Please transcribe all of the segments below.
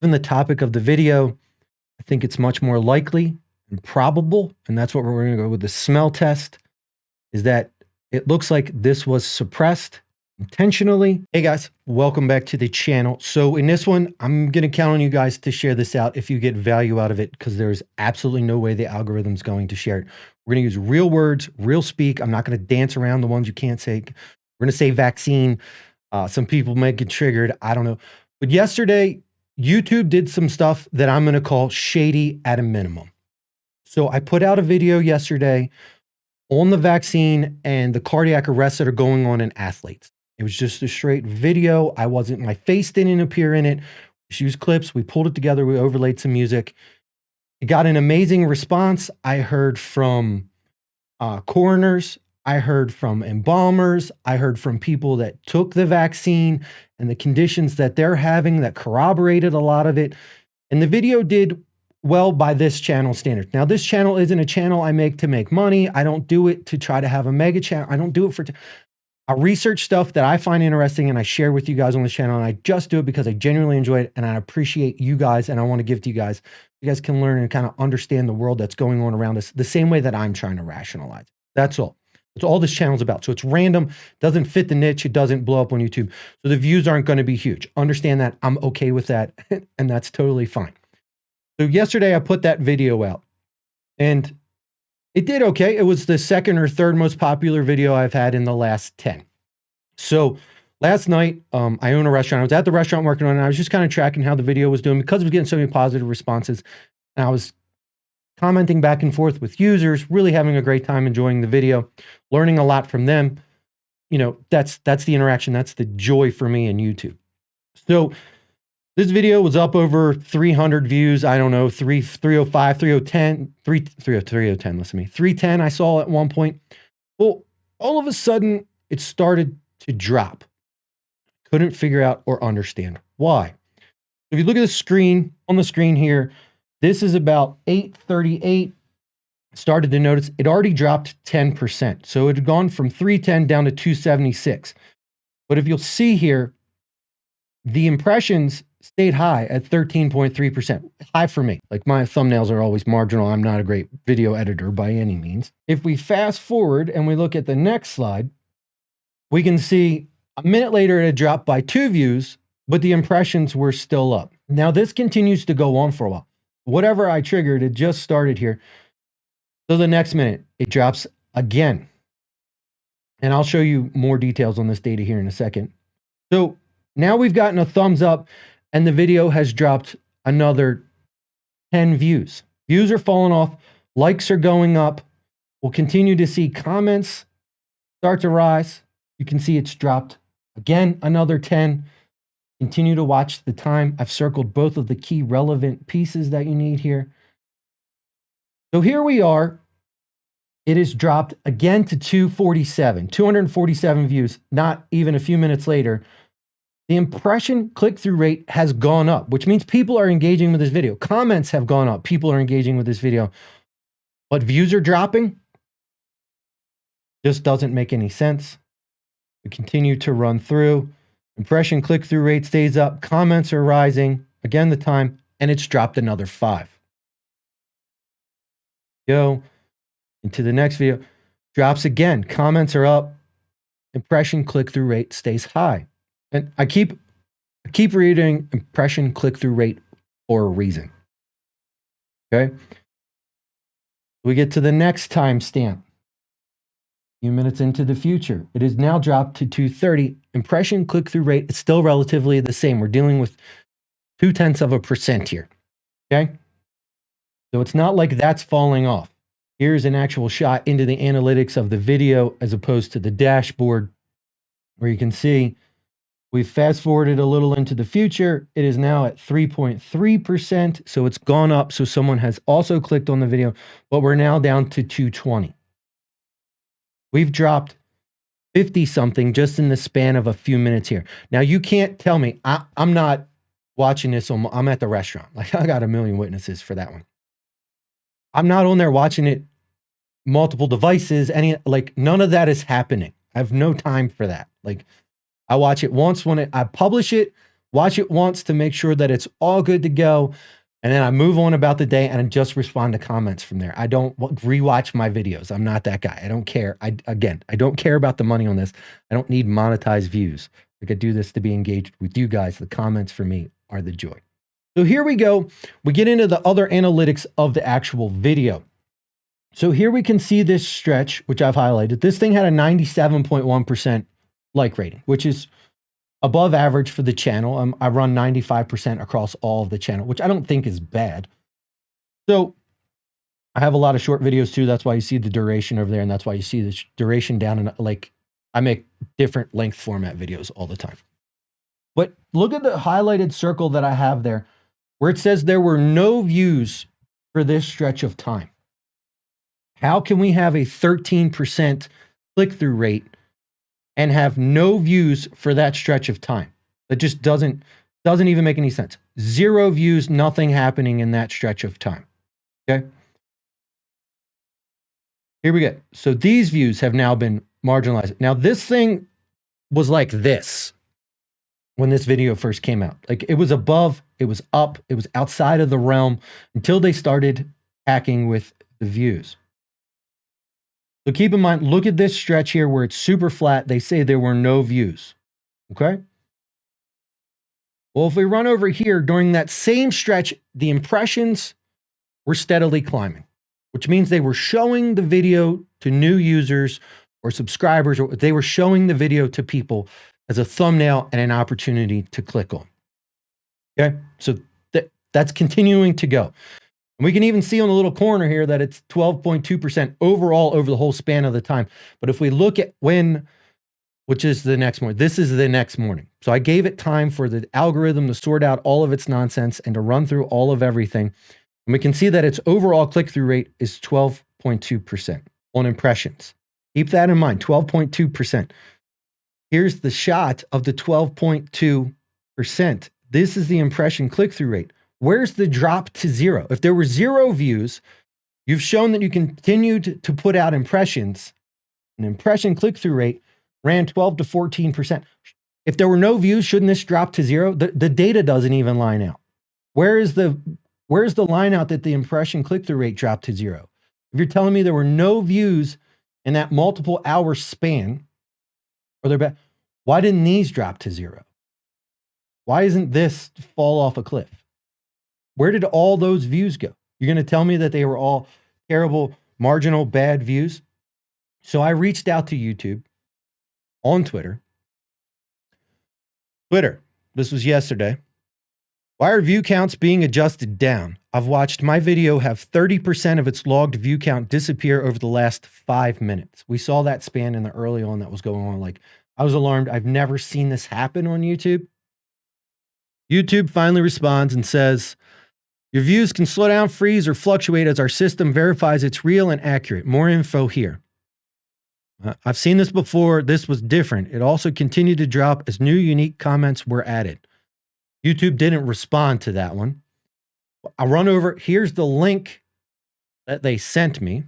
Given the topic of the video, I think it's much more likely and probable, and that's what we're going to go with the smell test, is that it looks like this was suppressed intentionally. Hey guys, welcome back to the channel. So in this one, I'm going to count on you guys to share this out if you get value out of it, because there's absolutely no way the algorithm's going to share it. We're going to use real words, real speak. I'm not going to dance around the ones you can't say. We're going to say vaccine. Some people might get triggered. I don't know. But yesterday, YouTube did some stuff that I'm going to call shady at a minimum. So I put out a video yesterday on the vaccine and the cardiac arrests that are going on in athletes. It was just a straight video. My face didn't appear in it. We just used clips. We pulled it together. We overlaid some music. It got an amazing response. I heard from coroners. I heard from embalmers. I heard from people that took the vaccine and the conditions that they're having that corroborated a lot of it. And the video did well by this channel standard. Now, this channel isn't a channel I make to make money. I don't do it to try to have a mega channel. I don't do it I research stuff that I find interesting and I share with you guys on this channel. And I just do it because I genuinely enjoy it and I appreciate you guys and I want to give to you guys. You guys can learn and kind of understand the world that's going on around us the same way that I'm trying to rationalize. That's all. That's all this channel's about. So it's random, doesn't fit the niche, it doesn't blow up on YouTube. So the views aren't going to be huge. Understand that. I'm okay with that, and that's totally fine. So yesterday I put that video out, and it did okay. It was the second or third most popular video I've had in the last 10. So last night, I own a restaurant. I was at the restaurant working on it, and I was just kind of tracking how the video was doing because it was getting so many positive responses. And I was commenting back and forth with users, really having a great time enjoying the video, learning a lot from them. You know, that's the interaction. That's the joy for me in YouTube. So this video was up over 300 views. I don't know, 305, 3010, 310, listen to me, 310 I saw at one point. Well, all of a sudden it started to drop. Couldn't figure out or understand why. If you look at the screen, on the screen here, this is about 838. Started to notice it already dropped 10%. So it had gone from 310 down to 276. But if you'll see here, the impressions stayed high at 13.3%. High for me. Like, my thumbnails are always marginal. I'm not a great video editor by any means. If we fast forward and we look at the next slide, we can see a minute later it had dropped by 2 views, but the impressions were still up. Now this continues to go on for a while. Whatever I triggered, it just started here. So the next minute, it drops again. And I'll show you more details on this data here in a second. So now we've gotten a thumbs up and the video has dropped another 10 views. Views are falling off. Likes are going up. We'll continue to see comments start to rise. You can see it's dropped again, another 10. Continue to watch the time. I've circled both of the key relevant pieces that you need here. So here we are. It has dropped again to 247 views, not even a few minutes later. The impression click-through rate has gone up, which means people are engaging with this video. Comments have gone up. People are engaging with this video. But views are dropping. Just doesn't make any sense. We continue to run through. Impression click-through rate stays up. Comments are rising. Again, the time, and it's dropped another 5. Go into the next video. Drops again. Comments are up. Impression click-through rate stays high. And I keep reading impression click-through rate for a reason. Okay. We get to the next timestamp. A few minutes into the future, it is now dropped to 230. Impression click-through rate is still relatively the same. We're dealing with 0.2% here. Okay. So it's not like that's falling off. Here's an actual shot into the analytics of the video as opposed to the dashboard, where you can see we've fast forwarded a little into the future. It is now at 3.3%. So it's gone up. So someone has also clicked on the video, but we're now down to 220. We've dropped 50 something just in the span of a few minutes here. Now you can't tell me, I'm not watching this I'm at the restaurant. Like, I got a million witnesses for that one. I'm not on there watching it multiple devices, none of that is happening. I have no time for that. Like, I watch it once when I publish it. watch it once to make sure that it's all good to go. And then I move on about the day and I just respond to comments from there. I don't rewatch my videos. I'm not that guy. I don't care. I don't care about the money on this. I don't need monetized views. Like I do this to be engaged with you guys. The comments for me are the joy. So here we go. We get into the other analytics of the actual video. So here we can see this stretch, which I've highlighted. This thing had a 97.1% like rating, which is above average for the channel. I run 95% across all of the channel, which I don't think is bad. So I have a lot of short videos too. That's why you see the duration over there. And that's why you see the duration down in, like, I make different length format videos all the time. But look at the highlighted circle that I have there where it says there were no views for this stretch of time. How can we have a 13% click-through rate and have no views for that stretch of time? That just doesn't even make any sense. 0 views, nothing happening in that stretch of time. Okay. Here we go. So these views have now been marginalized. Now this thing was like this when this video first came out. Like it was above, it was up, it was outside of the realm until they started hacking with the views. So keep in mind, look at this stretch here where it's super flat. They say there were no views. Okay. Well, if we run over here during that same stretch, the impressions were steadily climbing, which means they were showing the video to new users or subscribers, or they were showing the video to people as a thumbnail and an opportunity to click on. Okay. So that's continuing to go. And we can even see on the little corner here that it's 12.2% overall over the whole span of the time. But if we look at when, which is the next morning, this is the next morning. So I gave it time for the algorithm to sort out all of its nonsense and to run through all of everything. And we can see that its overall click-through rate is 12.2% on impressions. Keep that in mind, 12.2%. Here's the shot of the 12.2%. This is the impression click-through rate. Where's the drop to 0? If there were 0 views, you've shown that you continued to put out impressions. An impression click-through rate ran 12 to 14%. If there were no views, shouldn't this drop to 0? The data doesn't even line out. Where's the line out that the impression click-through rate dropped to 0? If you're telling me there were no views in that multiple hour span, why didn't these drop to 0? Why isn't this fall off a cliff? Where did all those views go? You're going to tell me that they were all terrible, marginal, bad views? So I reached out to YouTube on Twitter. This was yesterday. Why are view counts being adjusted down? I've watched my video have 30% of its logged view count disappear over the last 5 minutes. We saw that span in the early on that was going on. Like, I was alarmed. I've never seen this happen on YouTube. YouTube finally responds and says, your views can slow down, freeze, or fluctuate as our system verifies it's real and accurate. More info here. I've seen this before. This was different. It also continued to drop as new unique comments were added. YouTube didn't respond to that one. I'll run over. Here's the link that they sent me.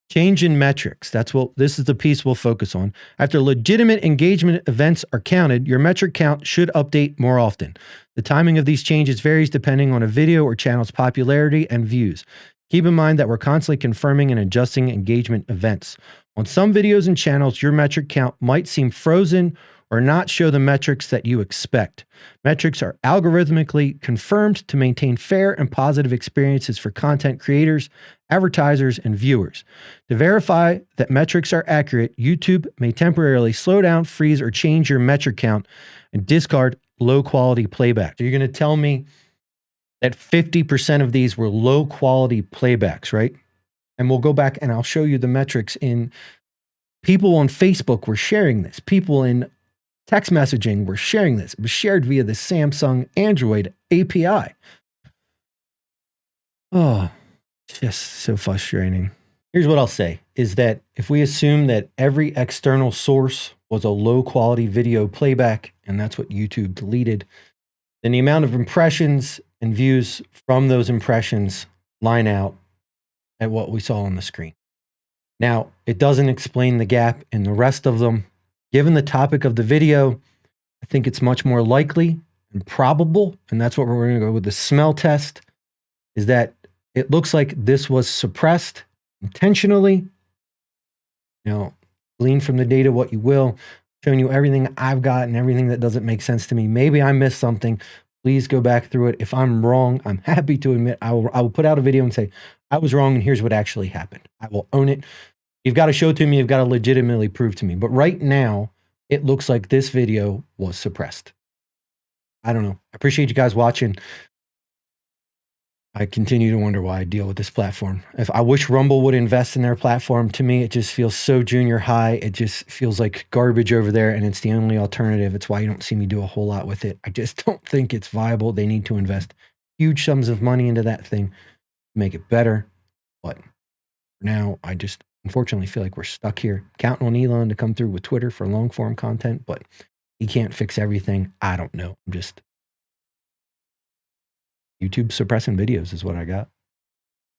Change in metrics. This is the piece we'll focus on. After legitimate engagement events are counted, your metric count should update more often. The timing of these changes varies depending on a video or channel's popularity and views. Keep in mind that we're constantly confirming and adjusting engagement events. On some videos and channels, your metric count might seem frozen or not show the metrics that you expect. Metrics are algorithmically confirmed to maintain fair and positive experiences for content creators, advertisers, and viewers. To verify that metrics are accurate, YouTube may temporarily slow down, freeze, or change your metric count and discard low-quality playback. So you're going to tell me that 50% of these were low-quality playbacks, right? And we'll go back and I'll show you the metrics in people on Facebook were sharing this. People in text messaging were sharing this. It was shared via the Samsung Android API. Oh, just so frustrating. Here's what I'll say is that if we assume that every external source was a low quality video playback, and that's what YouTube deleted, then the amount of impressions and views from those impressions line out at what we saw on the screen. Now, it doesn't explain the gap in the rest of them. Given the topic of the video, I think it's much more likely and probable, and that's what we're going to go with the smell test, is that it looks like this was suppressed intentionally. You know, glean from the data what you will, showing you everything I've got and everything that doesn't make sense to me. Maybe I missed something. Please go back through it. If I'm wrong, I'm happy to admit. I will put out a video and say, I was wrong and here's what actually happened. I will own it. You've got to show it to me. You've got to legitimately prove to me. But right now, it looks like this video was suppressed. I don't know. I appreciate you guys watching. I continue to wonder why I deal with this platform. If I wish Rumble would invest in their platform, to me, it just feels so junior high. It just feels like garbage over there, and it's the only alternative. It's why you don't see me do a whole lot with it. I just don't think it's viable. They need to invest huge sums of money into that thing to make it better. But for now, I just unfortunately feel like we're stuck here. Counting on Elon to come through with Twitter for long form content, but he can't fix everything. I don't know. I'm just YouTube suppressing videos is what I got.